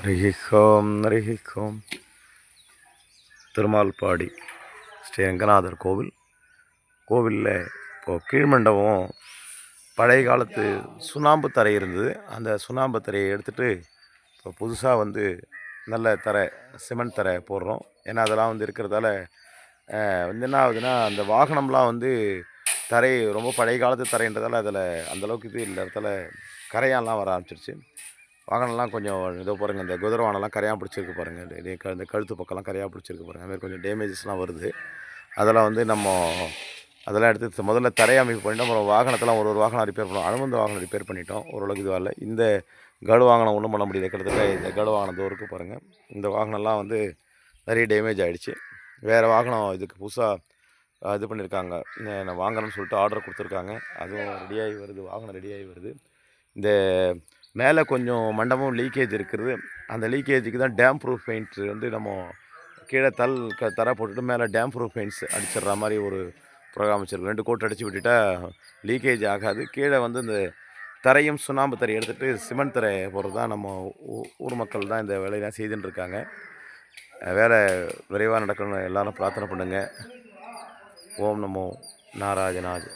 ஹரிஹோம் ஹரிஹோம். திருமால்பாடி ஸ்ரீ ரங்கநாதர் கோவிலில் இப்போது கீழ்மண்டபம் பழைய காலத்து சுண்ணாம்பு தரை இருந்தது. அந்த சுண்ணாம்பு தரையை எடுத்துகிட்டு இப்போ புதுசாக நல்ல தரை சிமெண்ட் தரை போடுறோம். ஏன்னா அதெல்லாம் இருக்கிறதால என்ன ஆகுதுன்னா, அந்த வாகனம்லாம் தரை ரொம்ப பழைய காலத்து தரைன்றதால அதில் அந்தளவுக்கு இது இல்லை, இடத்துல கரையான்லாம் வர ஆரம்பிச்சிருச்சு. வாகனம்லாம் கொஞ்சம் இதோ பாருங்கள், இந்த குதிரை வாகனம்லாம் கரையான் பிடிச்சிருக்கு பாருங்கள், இந்த கழுத்து பக்கம்லாம் கரையாக பிடிச்சிருக்கு பாருங்கள். அதுமாதிரி கொஞ்சம் டேமேஜஸ்லாம் வருது. அதெல்லாம் நம்ம அதெல்லாம் எடுத்து முதல்ல தரை அமைப்பு பண்ணிட்டோம். அப்புறம் வாகனத்தெல்லாம் ஒரு வாகனம் ரிப்பேர் பண்ணோம். அனுமந்த வாகனம் ரிப்பேர் பண்ணிட்டோம். ஓரளவுக்கு இதுவாக இல்லை. இந்த கடு வாகனம் ஒன்றும் பண்ண முடியல. கிட்டத்தட்ட இந்த கடு வாகனம் தோறுக்கு பாருங்கள். இந்த வாகனம்லாம் நிறைய டேமேஜ் ஆகிடுச்சு. வேறு வாகனம் இதுக்கு புதுசாக இது பண்ணியிருக்காங்க. நான் வாங்கணும்னு சொல்லிட்டு ஆர்டர் கொடுத்துருக்காங்க. அதுவும் ரெடியாகி வருது. வாகனம் ரெடியாகி வருது. இந்த மேலே கொஞ்சம் மண்டபம் லீக்கேஜ் இருக்கிறது. அந்த லீக்கேஜுக்கு தான் டேம் ப்ரூஃப் பெயிண்ட் நம்ம கீழே தரை போட்டுட்டு மேலே டேம் ப்ரூஃப் பெயிண்ட்ஸ் அடிச்சிடுற மாதிரி ஒரு ப்ரோக்ராம் வச்சுருக்கோம். 2 கோட் அடித்து விட்டுட்டால் லீக்கேஜ் ஆகாது. கீழே இந்த தரையும் சுண்ணாம்பு தரை எடுத்துகிட்டு சிமெண்ட் தரை போடுறது தான் நம்ம ஊர் மக்கள் தான் இந்த வேலையெல்லாம் செய்துன்னு இருக்காங்க. வேலை விரைவாக நடக்கணும்னு எல்லோரும் பிரார்த்தனை பண்ணுங்கள். ஓம் நமோ நாராயணாஜ்.